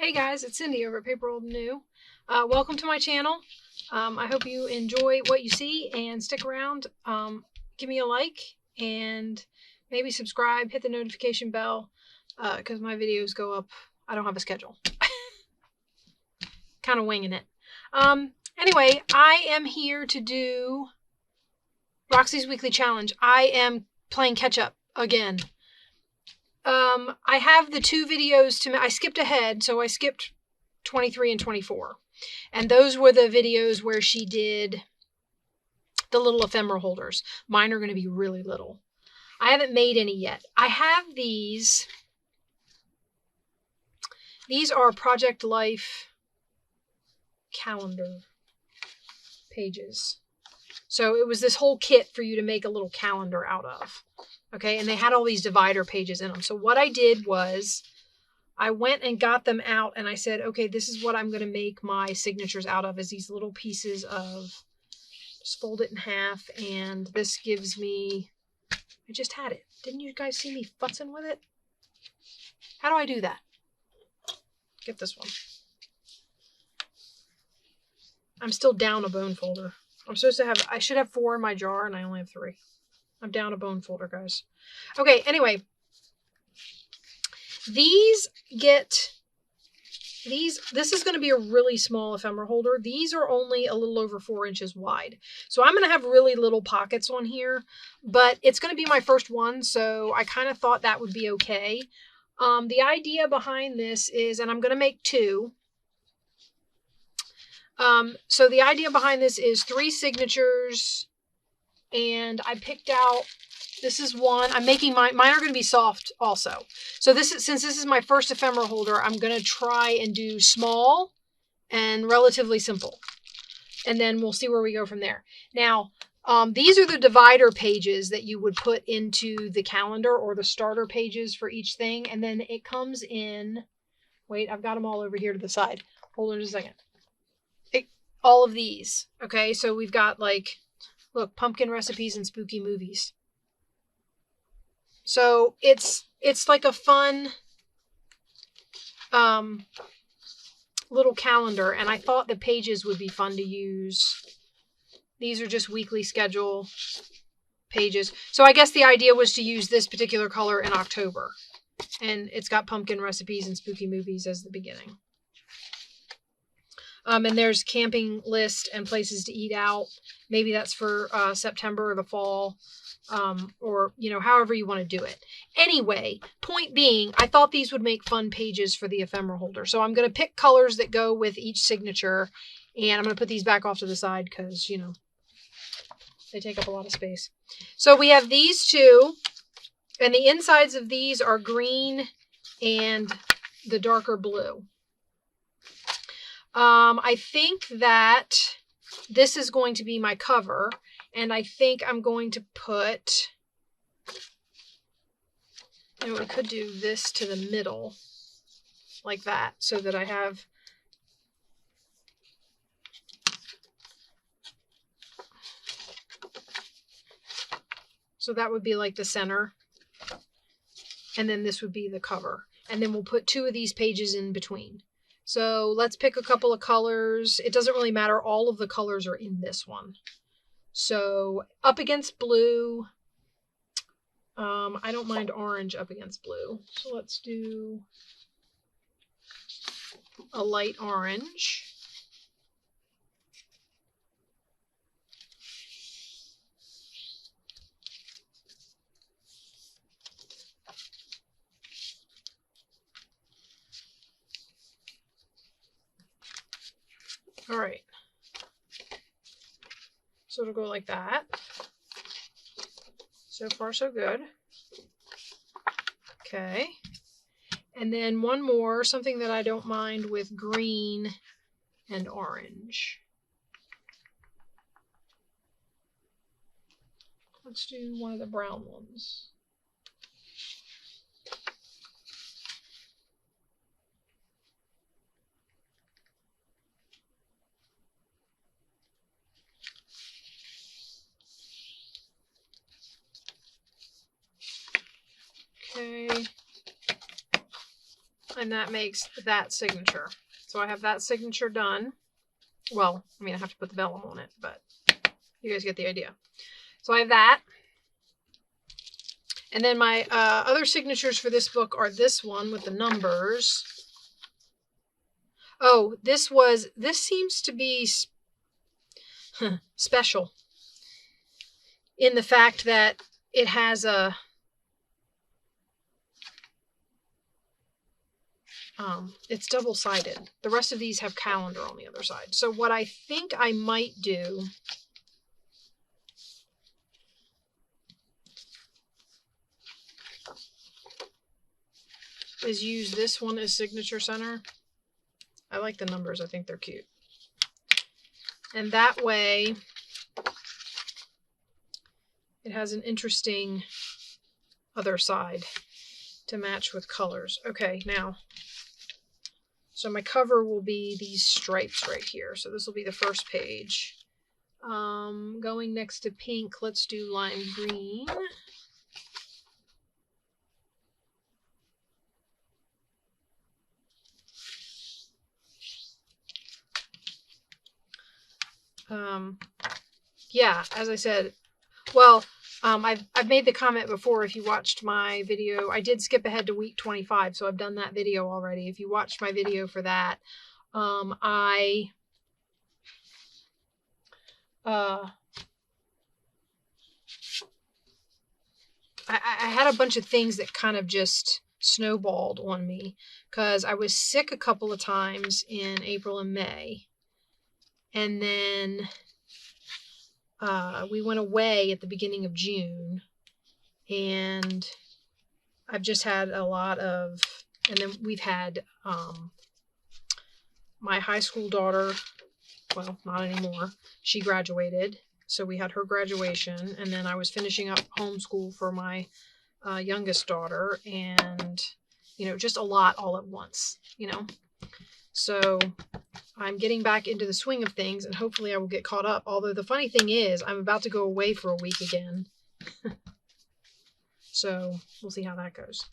Hey guys, it's Cindy over at Paper Old New. Welcome to my channel. I hope you enjoy what you see and stick around. Give me a like and maybe subscribe, hit the notification bell because my videos go up. I don't have a schedule. Kind of winging it. Anyway, I am here to do Roxy's Weekly Challenge. I am playing catch up again. I have the two videos I skipped ahead, so I skipped 23 and 24. And those were the videos where she did the little ephemera holders. Mine are going to be really little. I haven't made any yet. I have these. These are Project Life calendar pages. So it was this whole kit for you to make a little calendar out of. Okay, and they had all these divider pages in them. So what I did was I went and got them out and I said, okay, this is what I'm going to make my signatures out of, is these little pieces of, just fold it in half, and this gives me, I just had it. Didn't you guys see me futzing with it? How do I do that? Get this one. I'm still down a bone folder. I should have 4 in my jar and I only have 3. I'm down a bone folder, guys. Okay, anyway. This is going to be a really small ephemera holder. These are only a little over 4 inches wide. So I'm going to have really little pockets on here, but it's going to be my first one, so I kind of thought that would be okay. The idea behind this is, and I'm going to make 2. So the idea behind this is 3 signatures, and I picked out, this is one. I'm making mine are going to be soft also. So since this is my first ephemera holder, I'm going to try and do small and relatively simple. And then we'll see where we go from there. Now, these are the divider pages that you would put into the calendar, or the starter pages for each thing. And then it comes in, wait, I've got them all over here to the side. Hold on just a second. All of these. Okay, so we've got, like, look, pumpkin recipes and spooky movies. So it's like a fun little calendar, and I thought the pages would be fun to use. These are just weekly schedule pages. So I guess the idea was to use this particular color in October. And it's got pumpkin recipes and spooky movies as the beginning. And there's camping list and places to eat out. Maybe that's for September or the fall, or, you know, however you want to do it. Anyway, point being, I thought these would make fun pages for the ephemera holder. So I'm going to pick colors that go with each signature, and I'm going to put these back off to the side because, you know, they take up a lot of space. So we have these 2, and the insides of these are green and the darker blue. I think that this is going to be my cover, and I think I'm going to put, you know, we could do this to the middle like that, so that I have, so that would be like the center, and then this would be the cover, and then we'll put 2 of these pages in between. So let's pick a couple of colors. It doesn't really matter. All of the colors are in this one. So up against blue. I don't mind orange up against blue. So let's do a light orange. All right. So it'll go like that. So far, so good. Okay. And then one more, something that I don't mind, with green and orange. Let's do one of the brown ones. Okay. And that makes that signature. So I have that signature done. Well, I mean, I have to put the vellum on it, but you guys get the idea. So I have that. And then my other signatures for this book are this one with the numbers. Oh, this seems to be special in the fact that it has a it's double-sided. The rest of these have calendar on the other side. So what I think I might do is use this one as signature center. I like the numbers. I think they're cute. And that way it has an interesting other side to match with colors. Okay, now, so my cover will be these stripes right here. So this will be the first page. Going next to pink, let's do lime green. Yeah, as I said, well, I've made the comment before. If you watched my video, I did skip ahead to week 25, so I've done that video already. If you watched my video for that, I had a bunch of things that kind of just snowballed on me because I was sick a couple of times in April and May. And then we went away at the beginning of June, and I've just had a lot of, and then we've had my high school daughter, well, not anymore. She graduated, so we had her graduation, and then I was finishing up homeschool for my youngest daughter, and, you know, just a lot all at once, you know. So I'm getting back into the swing of things, and hopefully I will get caught up. Although the funny thing is, I'm about to go away for a week again. So we'll see how that goes.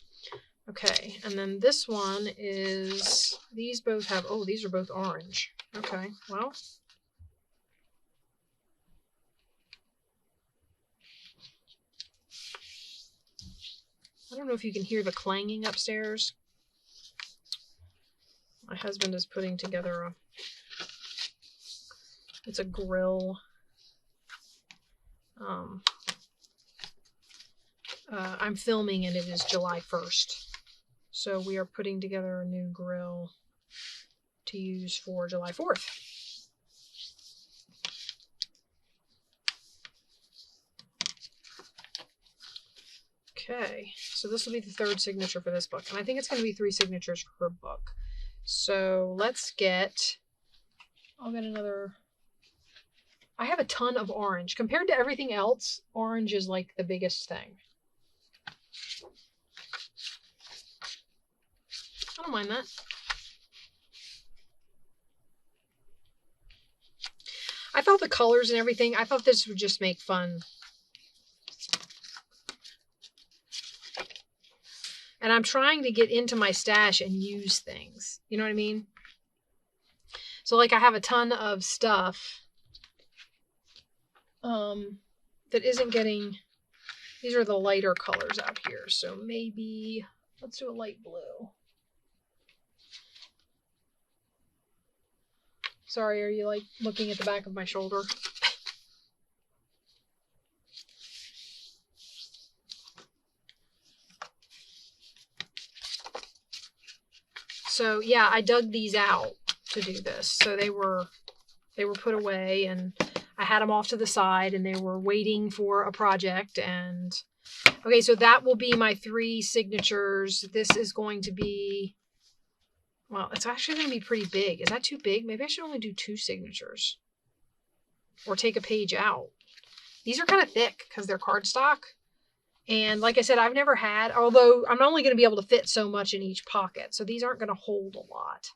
Okay, and then this one is, these both have, oh, these are both orange. Okay, well. I don't know if you can hear the clanging upstairs. My husband is putting together it's a grill. I'm filming and it is July 1st. So we are putting together a new grill to use for July 4th. Okay, so this will be the third signature for this book. And I think it's going to be 3 signatures per book. So let's get, I'll get another, I have a ton of orange. Compared to everything else, orange is like the biggest thing. I don't mind that. I thought the colors and everything, I thought this would just make fun. And I'm trying to get into my stash and use things. You know what I mean? So like I have a ton of stuff that isn't getting, these are the lighter colors out here. So maybe, let's do a light blue. Sorry, are you like looking at the back of my shoulder? So yeah, I dug these out to do this. So they were put away, and I had them off to the side, and they were waiting for a project. And okay, so that will be my 3 signatures. This is going to be, well, it's actually going to be pretty big. Is that too big? Maybe I should only do 2 signatures or take a page out. These are kind of thick because they're cardstock. And like I said, I've never had, although I'm only going to be able to fit so much in each pocket. So these aren't going to hold a lot.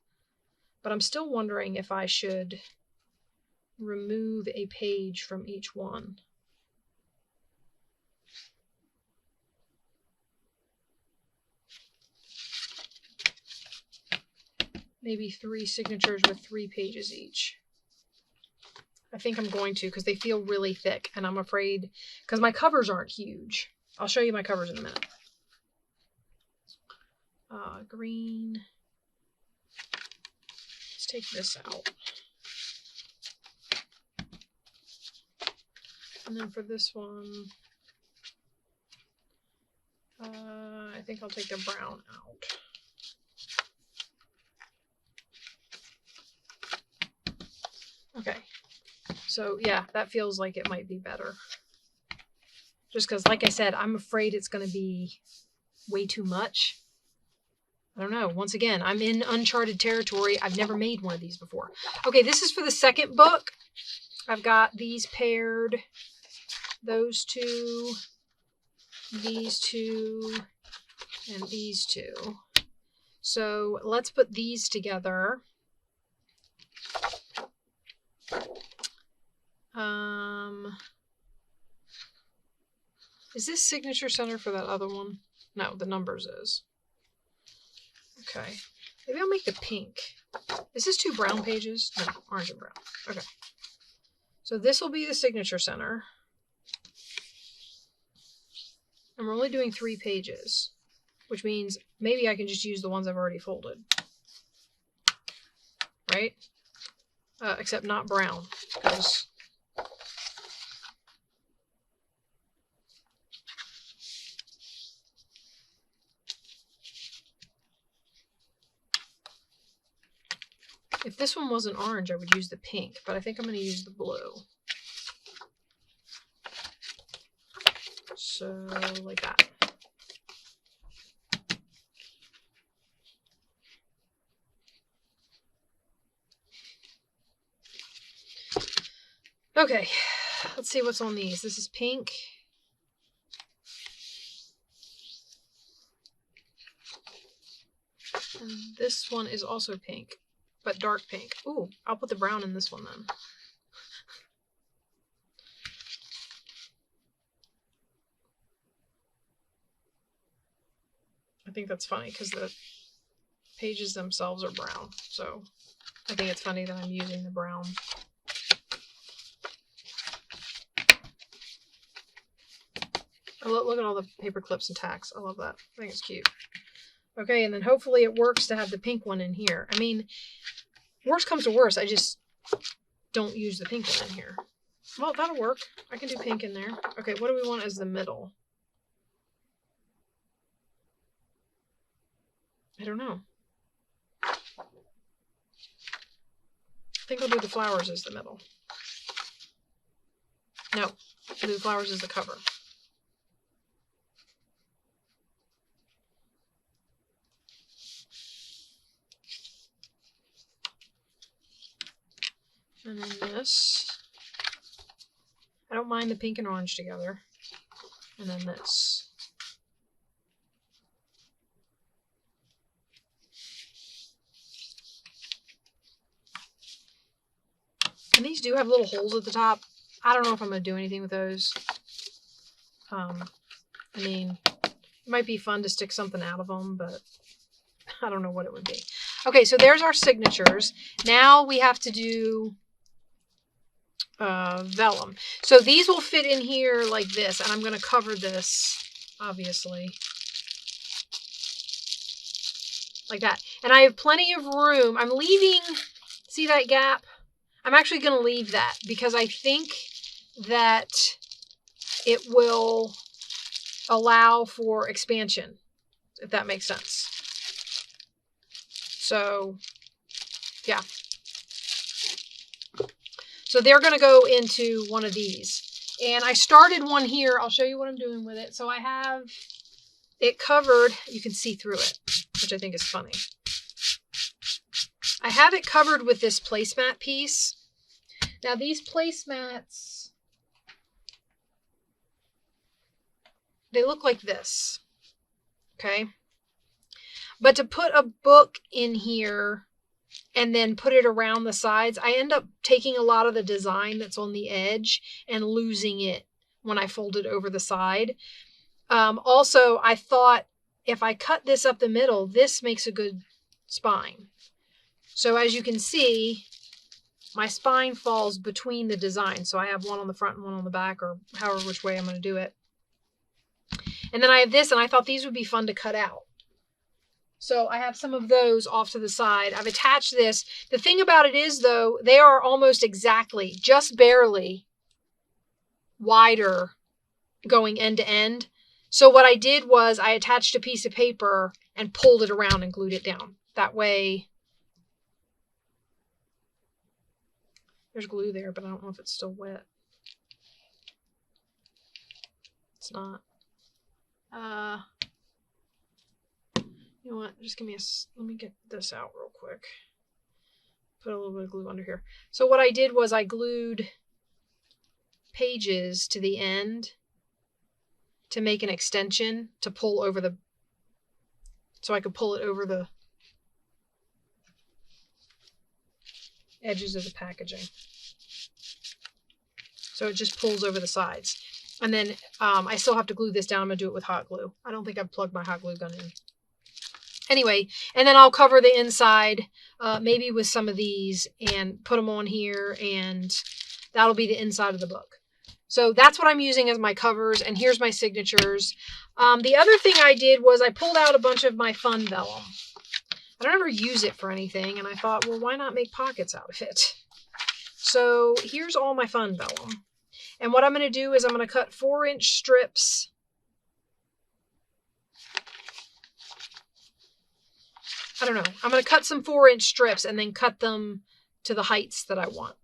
But I'm still wondering if I should remove a page from each one. maybe 3 signatures with 3 pages each. I think I'm going to because they feel really thick, and I'm afraid because my covers aren't huge. I'll show you my covers in a minute. Green. Let's take this out. And then for this one, I think I'll take the brown out. Okay. So yeah, that feels like it might be better. Just because, like I said, I'm afraid it's going to be way too much. I don't know. Once again, I'm in uncharted territory. I've never made one of these before. Okay, this is for the second book. I've got these paired. Those 2, these 2, and these 2. So let's put these together. Is this signature center for that other one? No, the numbers is. Okay. Maybe I'll make the pink. Is this 2 brown pages? No, orange and brown. Okay. So this will be the signature center. And we're only doing 3 pages, which means maybe I can just use the ones I've already folded. Right? Except not brown, because if this one wasn't orange, I would use the pink, but I think I'm going to use the blue. So, like that. Okay, let's see what's on these. This is pink. And this one is also pink, but dark pink. Ooh, I'll put the brown in this one then. I think that's funny because the pages themselves are brown. So I think it's funny that I'm using the brown. Look at all the paper clips and tacks. I love that. I think it's cute. Okay, and then hopefully it works to have the pink one in here. I mean, worst comes to worst, I just don't use the pink one in here. Well, that'll work. I can do pink in there. Okay, what do we want as the middle? I don't know. I think I'll do the flowers as the middle. No, I'll do the flowers as the cover. And then this. I don't mind the pink and orange together. And then this. And these do have little holes at the top. I don't know if I'm going to do anything with those. I mean, it might be fun to stick something out of them, but I don't know what it would be. Okay, so there's our signatures. Now we have to do vellum. So these will fit in here like this, and I'm going to cover this, obviously, like that. And I have plenty of room. I'm leaving, see that gap? I'm actually going to leave that because I think that it will allow for expansion, if that makes sense. So, yeah. So they're going to go into one of these. And I started one here. I'll show you what I'm doing with it. So I have it covered. You can see through it, which I think is funny. I have it covered with this placemat piece. Now these placemats, they look like this. Okay. But to put a book in here and then put it around the sides, I end up taking a lot of the design that's on the edge and losing it when I fold it over the side. Also, I thought if I cut this up the middle, this makes a good spine. So as you can see, my spine falls between the designs. So I have one on the front and one on the back, or however which way I'm going to do it. And then I have this, and I thought these would be fun to cut out. So I have some of those off to the side. I've attached this. The thing about it is, though, they are almost exactly, just barely wider going end to end. So what I did was I attached a piece of paper and pulled it around and glued it down. That way, there's glue there, but I don't know if it's still wet. It's not. You know what? Just give me let me get this out real quick. Put a little bit of glue under here. So what I did was I glued pages to the end to make an extension to pull over the, so I could pull it over the edges of the packaging. So it just pulls over the sides. And then I still have to glue this down. I'm going to do it with hot glue. I don't think I've plugged my hot glue gun in. Anyway, and then I'll cover the inside maybe with some of these and put them on here, and that'll be the inside of the book. So that's what I'm using as my covers, and here's my signatures. The other thing I did was I pulled out a bunch of my fun vellum. I don't ever use it for anything, and I thought, well, why not make pockets out of it? So here's all my fun vellum. And what I'm going to do is I'm going to cut 4-inch strips. I don't know. I'm going to cut some 4-inch strips and then cut them to the heights that I want.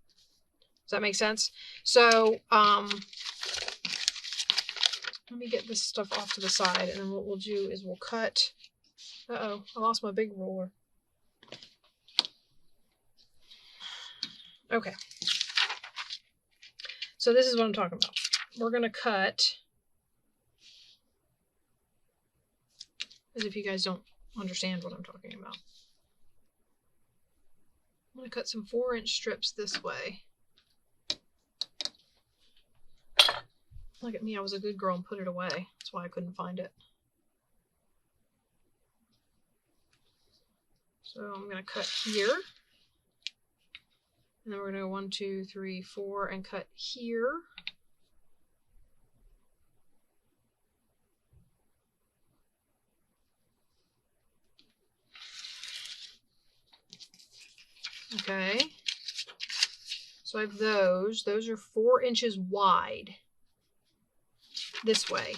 Does that make sense? So, let me get this stuff off to the side, and then what we'll do is we'll cut. Uh-oh, I lost my big ruler. Okay. So this is what I'm talking about. We're going to cut, as if you guys don't understand what I'm talking about. I'm going to cut some 4-inch strips this way. Look at me, I was a good girl and put it away. That's why I couldn't find it. So I'm going to cut here. And then we're going to go 1, 2, 3, 4 and cut here. Okay. So I have those. Those are 4 inches wide. This way.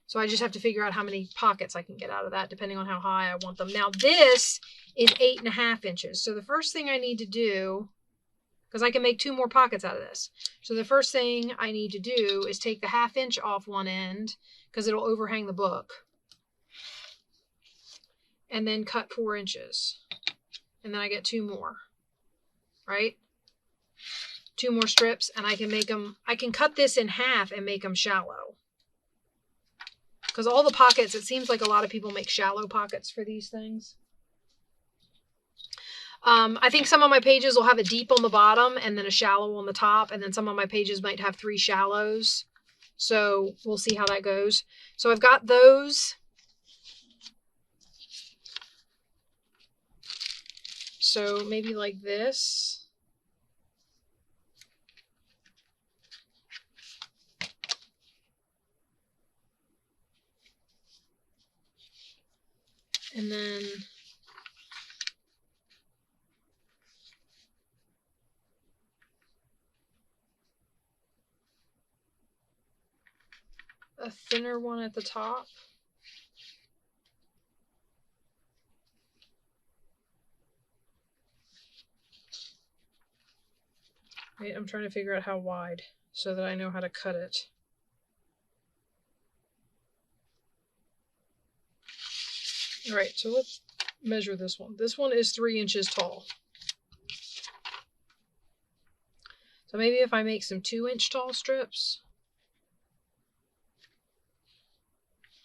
So I just have to figure out how many pockets I can get out of that depending on how high I want them. Now this is 8.5 inches. So the first thing I need to do, because I can make 2 more pockets out of this. So the first thing I need to do is take the 1/2 inch off one end because it'll overhang the book. And then cut 4 inches. And then I get 2 more. Right? 2 more strips, and I can make them, I can cut this in half and make them shallow. Because all the pockets, it seems like a lot of people make shallow pockets for these things. I think some of my pages will have a deep on the bottom and then a shallow on the top. And then some of my pages might have 3 shallows. So we'll see how that goes. So I've got those. So maybe like this. And then a thinner one at the top. Wait, I'm trying to figure out how wide so that I know how to cut it. All right, so let's measure this one. This one is 3 inches tall. So maybe if I make some 2-inch tall strips.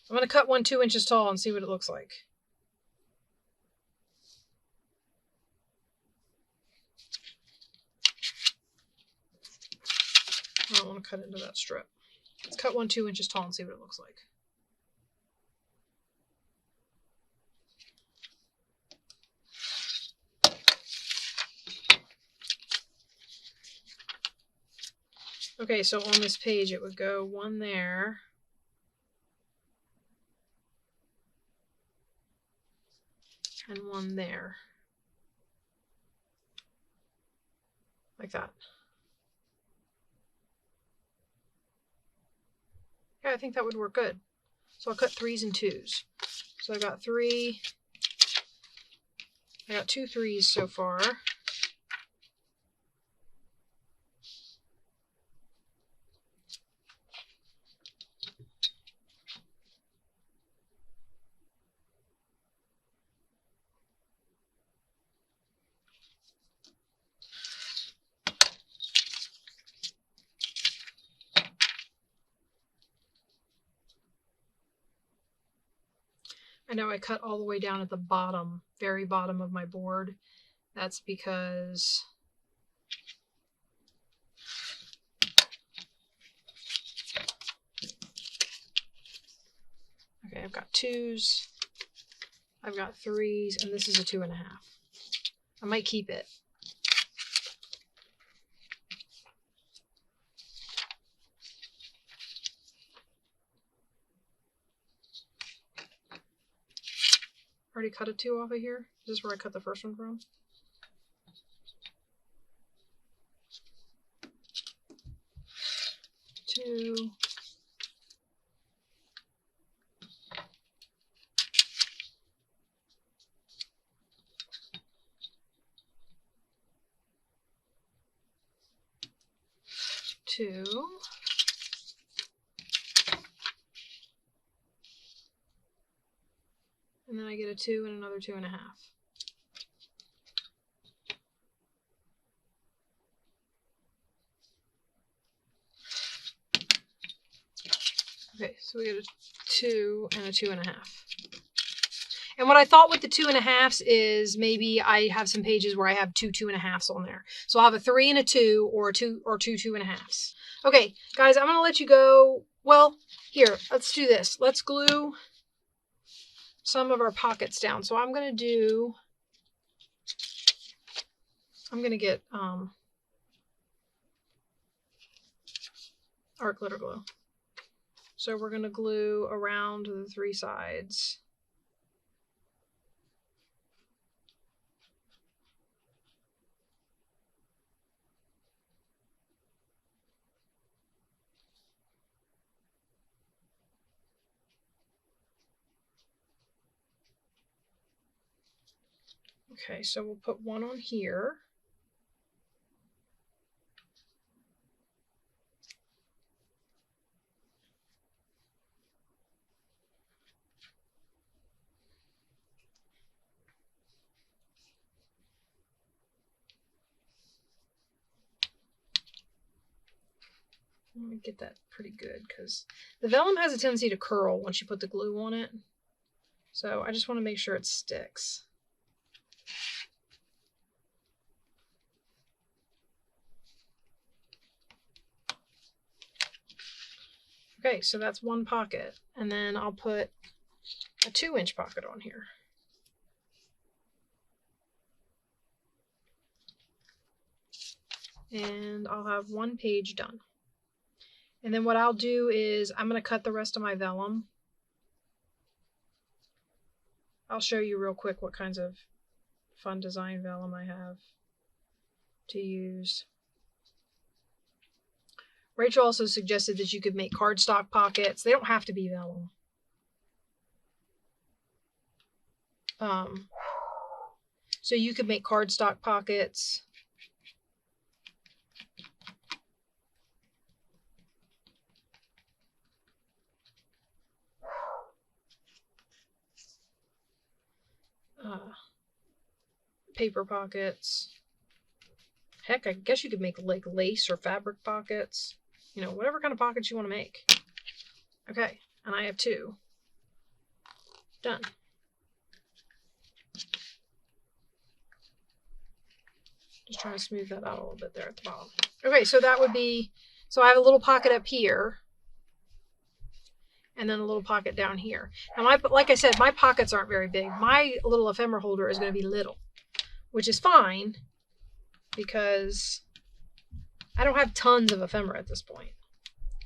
I'm going to cut one 2 inches tall and see what it looks like. I don't want to cut into that strip. Let's cut one 2 inches tall and see what it looks like. Okay, so on this page it would go one there. And one there. Like that. Yeah, I think that would work good. So I'll cut 3s and 2s. So I got 3. I got 2 3s so far. I know I cut all the way down at the bottom, very bottom of my board. That's because okay, I've got 2s, I've got 3s, and this is a 2.5. I might keep it. Already cut a 2 off of here. Is this where I cut the first one from? Two. Two. And then I get a 2 and another 2.5. Okay, so we get a 2 and a 2.5. And what I thought with the 2.5s is maybe I have some pages where I have 2 2.5s on there. So I'll have a 3 and a 2, or two 2.5s. Okay, guys, I'm going to let you go. Well, here, let's do this. Let's glue some of our pockets down. So I'm going to get art glitter glue. So we're going to glue around the 3 sides. Okay, so we'll put one on here. Let me get that pretty good because the vellum has a tendency to curl once you put the glue on it. So I just want to make sure it sticks. Okay, so that's one pocket. And then I'll put a 2-inch pocket on here. And I'll have one page done. And then what I'll do is I'm going to cut the rest of my vellum. I'll show you real quick what kinds of fun design vellum I have to use. Rachel also suggested that you could make cardstock pockets. They don't have to be vellum. So you could make cardstock pockets. Paper pockets. Heck, I guess you could make like lace or fabric pockets. You know, whatever kind of pockets you want to make. Okay, and I have 2. Done. Just trying to smooth that out a little bit there at the bottom. Okay, so that would be, so I have a little pocket up here. And then a little pocket down here. Now, like I said, my pockets aren't very big. My little ephemera holder is going to be little, which is fine because I don't have tons of ephemera at this point.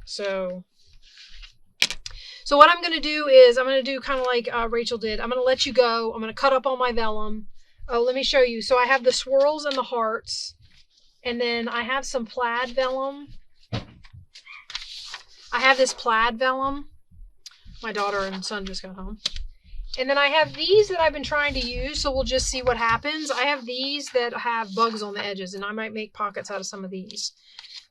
So what I'm going to do is I'm going to do kind of like Rachel did. I'm going to let you go. I'm going to cut up all my vellum. Oh, let me show you. So I have the swirls and the hearts. And then I have some plaid vellum. I have this plaid vellum. My daughter and son just got home. And then I have these that I've been trying to use, so we'll just see what happens. I have these that have bugs on the edges, and I might make pockets out of some of these.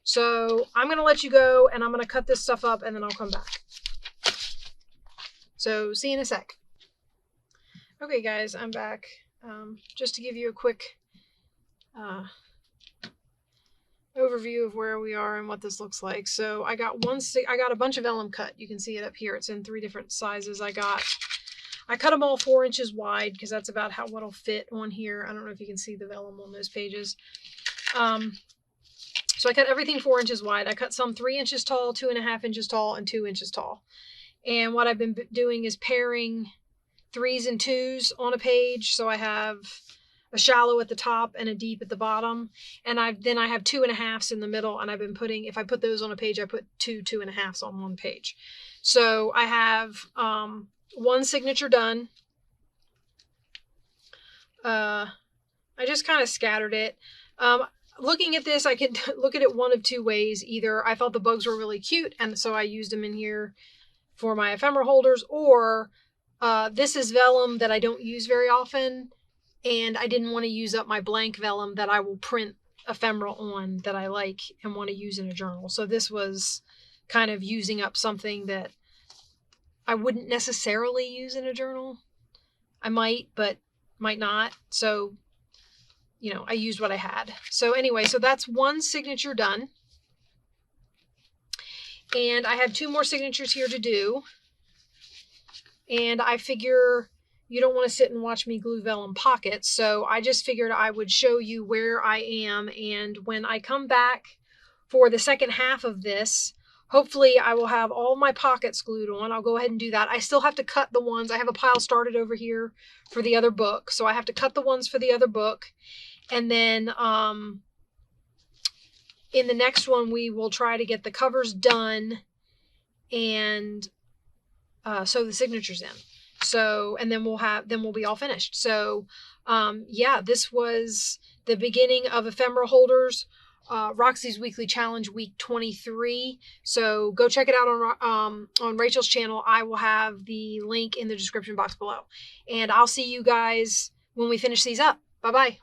So I'm going to let you go, and I'm going to cut this stuff up, and then I'll come back. So see you in a sec. Okay, guys, I'm back. Just to give you a quick overview of where we are and what this looks like. So I got a bunch of vellum cut. You can see it up here. It's in 3 different sizes. I cut them all 4 inches wide because that's about what'll fit on here. I don't know if you can see the vellum on those pages. So I cut everything 4 inches wide. I cut some 3 inches tall, 2.5 inches tall, and 2 inches tall. And what I've been doing is pairing 3s and 2s on a page. So I have a shallow at the top and a deep at the bottom. And then I have 2.5s in the middle. And I've been putting, if I put those on a page, I put 2.5s on one page. So I have one signature done. I just kind of scattered it. Looking at this, I could look at it one of 2 ways. Either I thought the bugs were really cute, and so I used them in here for my ephemera holders, or this is vellum that I don't use very often, and I didn't want to use up my blank vellum that I will print ephemera on that I like and want to use in a journal. So this was kind of using up something that I wouldn't necessarily use in a journal. I might, but might not. So, you know, I used what I had. So anyway, so that's one signature done. And I have 2 more signatures here to do. And I figure you don't want to sit and watch me glue vellum pockets. So I just figured I would show you where I am. And when I come back for the second half of this, hopefully I will have all my pockets glued on. I'll go ahead and do that. I still have to cut the ones. I have a pile started over here for the other book. So I have to cut the ones for the other book. And then in the next one, we will try to get the covers done and sew the signatures in. So, and then we'll be all finished. So, yeah, this was the beginning of ephemera holders. Roxy's Weekly Challenge week 23. So go check it out on Rachel's channel. I will have the link in the description box below. And I'll see you guys when we finish these up. Bye-bye.